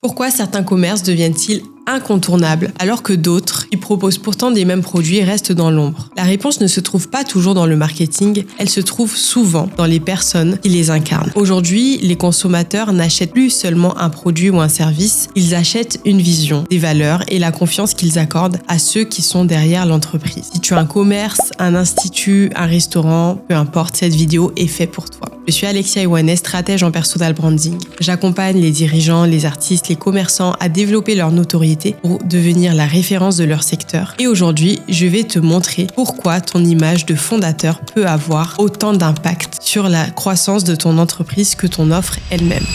Pourquoi certains commerces deviennent-ils incontournables alors que d'autres, qui proposent pourtant des mêmes produits, restent dans l'ombre? La réponse ne se trouve pas toujours dans le marketing, elle se trouve souvent dans les personnes qui les incarnent. Aujourd'hui, les consommateurs n'achètent plus seulement un produit ou un service, ils achètent une vision, des valeurs et la confiance qu'ils accordent à ceux qui sont derrière l'entreprise. Si tu as un commerce, un institut, un restaurant, peu importe, cette vidéo est faite pour toi. Je suis Alexia Iwanez, stratège en personal branding. J'accompagne les dirigeants, les artistes, les commerçants à développer leur notoriété pour devenir la référence de leur secteur. Et aujourd'hui, je vais te montrer pourquoi ton image de fondateur peut avoir autant d'impact sur la croissance de ton entreprise que ton offre elle-même.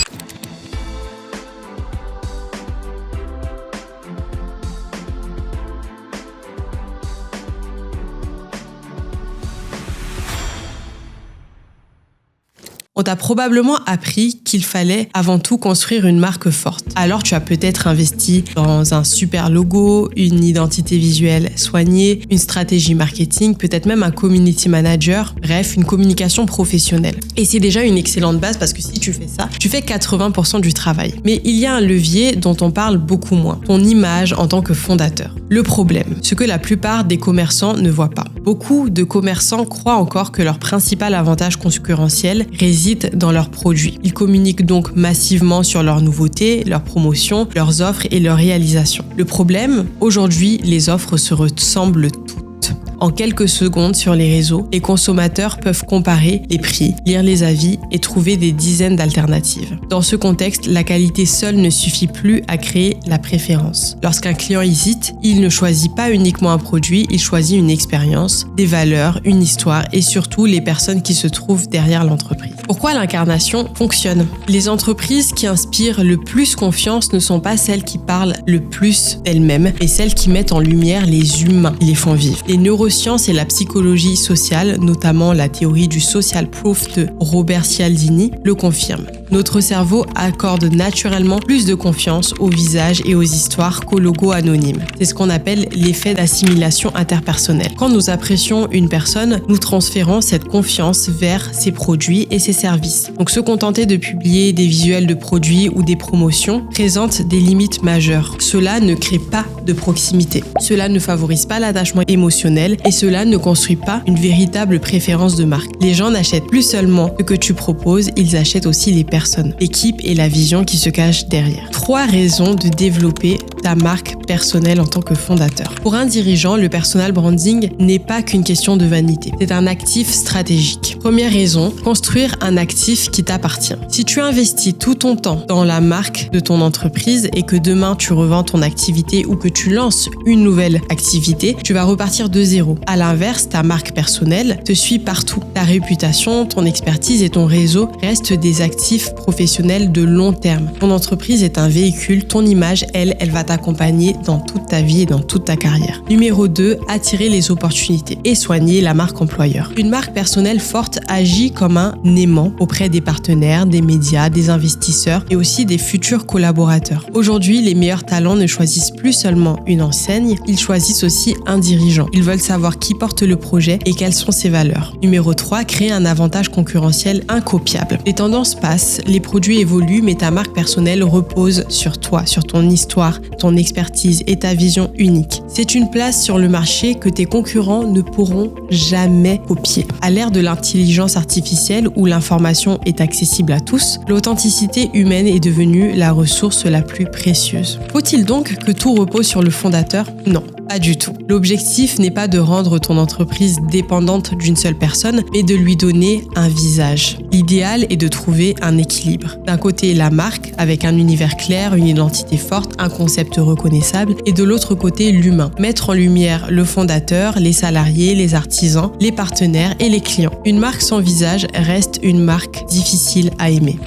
On t'a probablement appris qu'il fallait avant tout construire une marque forte. Alors tu as peut-être investi dans un super logo, une identité visuelle soignée, une stratégie marketing, peut-être même un community manager, bref, une communication professionnelle. Et c'est déjà une excellente base parce que si tu fais ça, tu fais 80% du travail. Mais il y a un levier dont on parle beaucoup moins, ton image en tant que fondateur. Le problème, ce que la plupart des commerçants ne voient pas. Beaucoup de commerçants croient encore que leur principal avantage concurrentiel réside dans leurs produits. Ils communiquent donc massivement sur leurs nouveautés, leurs promotions, leurs offres et leurs réalisations. Le problème, aujourd'hui, les offres se ressemblent toutes. En quelques secondes sur les réseaux, les consommateurs peuvent comparer les prix, lire les avis et trouver des dizaines d'alternatives. Dans ce contexte, la qualité seule ne suffit plus à créer la préférence. Lorsqu'un client hésite, il ne choisit pas uniquement un produit, il choisit une expérience, des valeurs, une histoire et surtout les personnes qui se trouvent derrière l'entreprise. Pourquoi l'incarnation fonctionne? Les entreprises qui inspirent le plus confiance ne sont pas celles qui parlent le plus d'elles-mêmes, mais celles qui mettent en lumière les humains, qui les font vivre. Les neurosciences et la psychologie sociale, notamment la théorie du social proof de Robert Cialdini, le confirment. Notre cerveau accorde naturellement plus de confiance aux visages et aux histoires qu'aux logos anonymes. C'est ce qu'on appelle l'effet d'assimilation interpersonnelle. Quand nous apprécions une personne, nous transférons cette confiance vers ses produits et ses services. Donc se contenter de publier des visuels de produits ou des promotions présente des limites majeures. Cela ne crée pas de proximité. Cela ne favorise pas l'attachement émotionnel et cela ne construit pas une véritable préférence de marque. Les gens n'achètent plus seulement ce que tu proposes, ils achètent aussi les personnes, l'équipe et la vision qui se cachent derrière. 3 raisons de développer ta marque personnelle en tant que fondateur. Pour un dirigeant, le personal branding n'est pas qu'une question de vanité. C'est un actif stratégique. Première raison, construire un actif qui t'appartient. Si tu investis tout ton temps dans la marque de ton entreprise et que demain tu revends ton activité ou que tu lances une nouvelle activité, tu vas repartir de zéro. À l'inverse, ta marque personnelle te suit partout. Ta réputation, ton expertise et ton réseau restent des actifs professionnels de long terme. Ton entreprise est un véhicule, ton image, elle va t'accompagner dans toute ta vie et dans toute ta carrière. Numéro 2, attirer les opportunités et soigner la marque employeur. Une marque personnelle forte agit comme un aimant auprès des partenaires, des médias, des investisseurs et aussi des futurs collaborateurs. Aujourd'hui, les meilleurs talents ne choisissent plus seulement une enseigne, ils choisissent aussi un dirigeant. Ils veulent savoir qui porte le projet et quelles sont ses valeurs. Numéro 3, créer un avantage concurrentiel incopiable. Les tendances passent, les produits évoluent, mais ta marque personnelle repose sur toi, sur ton histoire, ton expertise et ta vision unique. C'est une place sur le marché que tes concurrents ne pourront jamais copier. À l'ère de l'intelligence artificielle où l'information est accessible à tous, l'authenticité humaine est devenue la ressource la plus précieuse. Faut-il donc que tout repose sur le fondateur? Non. Pas du tout. L'objectif n'est pas de rendre ton entreprise dépendante d'une seule personne, mais de lui donner un visage. L'idéal est de trouver un équilibre. D'un côté, la marque, avec un univers clair, une identité forte, un concept reconnaissable, et de l'autre côté, l'humain. Mettre en lumière le fondateur, les salariés, les artisans, les partenaires et les clients. Une marque sans visage reste une marque difficile à aimer.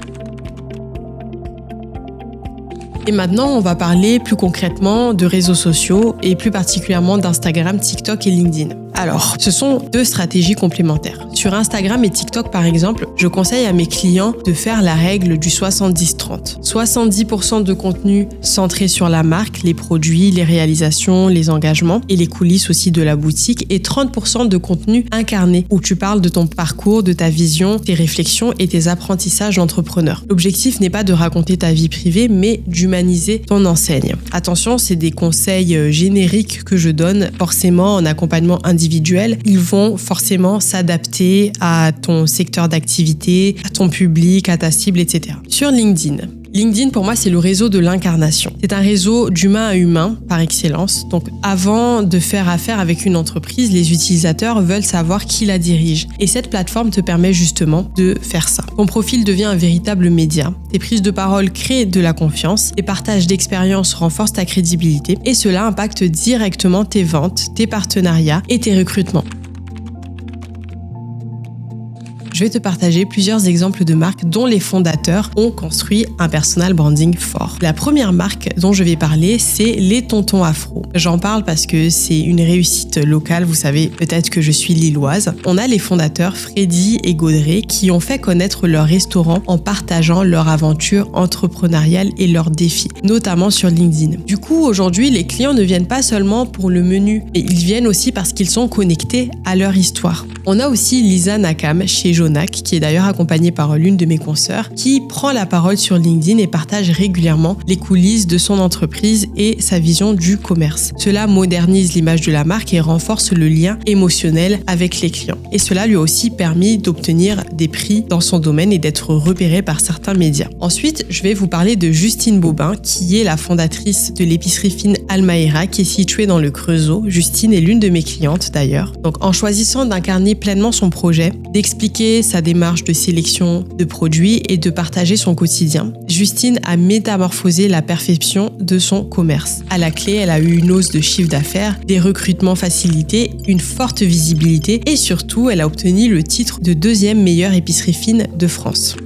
Et maintenant, on va parler plus concrètement de réseaux sociaux et plus particulièrement d'Instagram, TikTok et LinkedIn. Alors, ce sont 2 stratégies complémentaires. Sur Instagram et TikTok, par exemple, je conseille à mes clients de faire la règle du 70-30. 70% de contenu centré sur la marque, les produits, les réalisations, les engagements et les coulisses aussi de la boutique et 30% de contenu incarné où tu parles de ton parcours, de ta vision, tes réflexions et tes apprentissages d'entrepreneur. L'objectif n'est pas de raconter ta vie privée, mais d'humaniser humaniser ton enseigne. Attention, c'est des conseils génériques que je donne. Forcément, en accompagnement individuel, ils vont forcément s'adapter à ton secteur d'activité, à ton public, à ta cible, etc. Sur LinkedIn, pour moi, c'est le réseau de l'incarnation. C'est un réseau d'humain à humain par excellence. Donc, avant de faire affaire avec une entreprise, les utilisateurs veulent savoir qui la dirige. Et cette plateforme te permet justement de faire ça. Ton profil devient un véritable média. Tes prises de parole créent de la confiance. Tes partages d'expériences renforcent ta crédibilité. Et cela impacte directement tes ventes, tes partenariats et tes recrutements. Je vais te partager plusieurs exemples de marques dont les fondateurs ont construit un personal branding fort. La première marque dont je vais parler, c'est les Tontons Afro. J'en parle parce que c'est une réussite locale. Vous savez peut-être que je suis lilloise. On a les fondateurs Freddy et Gaudrey qui ont fait connaître leur restaurant en partageant leur aventure entrepreneuriale et leurs défis, notamment sur LinkedIn. Du coup, aujourd'hui, les clients ne viennent pas seulement pour le menu, mais ils viennent aussi parce qu'ils sont connectés à leur histoire. On a aussi Lisa Nakam chez Jonac, qui est d'ailleurs accompagnée par l'une de mes consoeurs, qui prend la parole sur LinkedIn et partage régulièrement les coulisses de son entreprise et sa vision du commerce. Cela modernise l'image de la marque et renforce le lien émotionnel avec les clients. Et cela lui a aussi permis d'obtenir des prix dans son domaine et d'être repérée par certains médias. Ensuite, je vais vous parler de Justine Bobin, qui est la fondatrice de l'épicerie fine Almaïra, qui est située dans le Creusot. Justine est l'une de mes clientes d'ailleurs. Donc, en choisissant d'incarner pleinement son projet, d'expliquer sa démarche de sélection de produits et de partager son quotidien, Justine a métamorphosé la perception de son commerce. À la clé, elle a eu une hausse de chiffre d'affaires, des recrutements facilités, une forte visibilité et surtout, elle a obtenu le titre de 2e meilleure épicerie fine de France.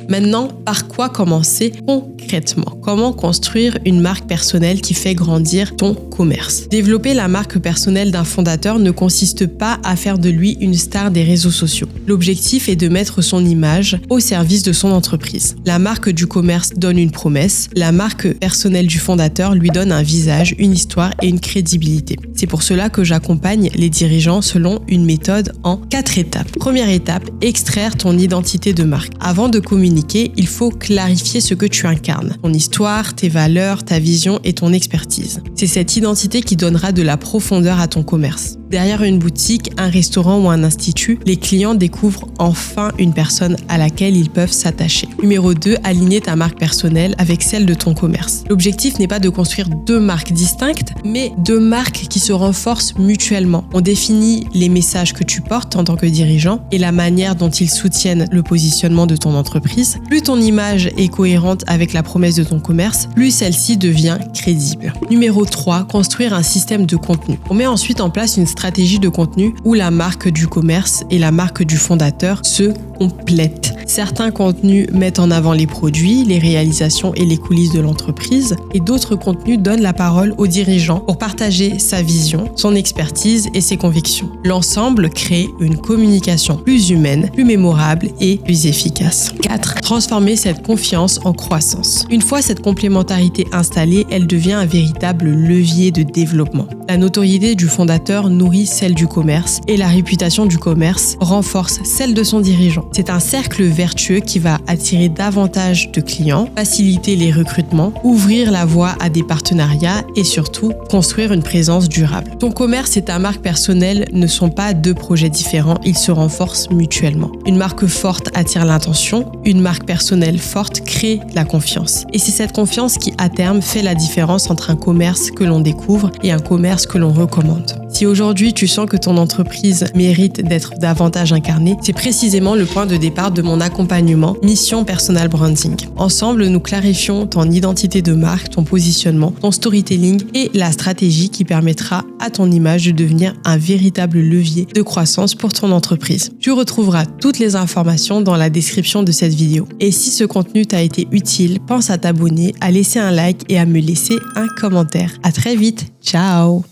Maintenant, par quoi commencer concrètement? Comment construire une marque personnelle qui fait grandir ton commerce? Développer la marque personnelle d'un fondateur ne consiste pas à faire de lui une star des réseaux sociaux. L'objectif est de mettre son image au service de son entreprise. La marque du commerce donne une promesse, la marque personnelle du fondateur lui donne un visage, une histoire et une crédibilité. C'est pour cela que j'accompagne les dirigeants selon une méthode en 4 étapes. Première étape, extraire ton identité de marque. Avant de communiquer, il faut clarifier ce que tu incarnes, ton histoire, tes valeurs, ta vision et ton expertise. C'est cette identité qui donnera de la profondeur à ton commerce. Derrière une boutique, un restaurant ou un institut, les clients découvrent enfin une personne à laquelle ils peuvent s'attacher. Numéro 2, aligner ta marque personnelle avec celle de ton commerce. L'objectif n'est pas de construire 2 marques distinctes, mais 2 marques qui se renforcent mutuellement. On définit les messages que tu portes en tant que dirigeant et la manière dont ils soutiennent le positionnement de ton entreprise. Plus ton image est cohérente avec la promesse de ton commerce, plus celle-ci devient crédible. Numéro 3, construire un système de contenu. On met ensuite en place une stratégie de contenu où la marque du commerce et la marque du fondateur se complètent. Certains contenus mettent en avant les produits, les réalisations et les coulisses de l'entreprise, et d'autres contenus donnent la parole au dirigeant pour partager sa vision, son expertise et ses convictions. L'ensemble crée une communication plus humaine, plus mémorable et plus efficace. 4. Transformer cette confiance en croissance. Une fois cette complémentarité installée, elle devient un véritable levier de développement. La notoriété du fondateur nourrit celle du commerce et la réputation du commerce renforce celle de son dirigeant. C'est un cercle vertueux qui va attirer davantage de clients, faciliter les recrutements, ouvrir la voie à des partenariats et surtout construire une présence durable. Ton commerce et ta marque personnelle ne sont pas 2 projets différents, ils se renforcent mutuellement. Une marque forte attire l'attention, une marque personnelle forte crée la confiance. Et c'est cette confiance qui, à terme, fait la différence entre un commerce que l'on découvre et un commerce que l'on recommande. Si aujourd'hui tu sens que ton entreprise mérite d'être davantage incarnée, c'est précisément le point de départ de mon accompagnement Mission Personal Branding. Ensemble, nous clarifions ton identité de marque, ton positionnement, ton storytelling et la stratégie qui permettra à ton image de devenir un véritable levier de croissance pour ton entreprise. Tu retrouveras toutes les informations dans la description de cette vidéo. Et si ce contenu t'a été utile, pense à t'abonner, à laisser un like et à me laisser un commentaire. À très vite. Ciao!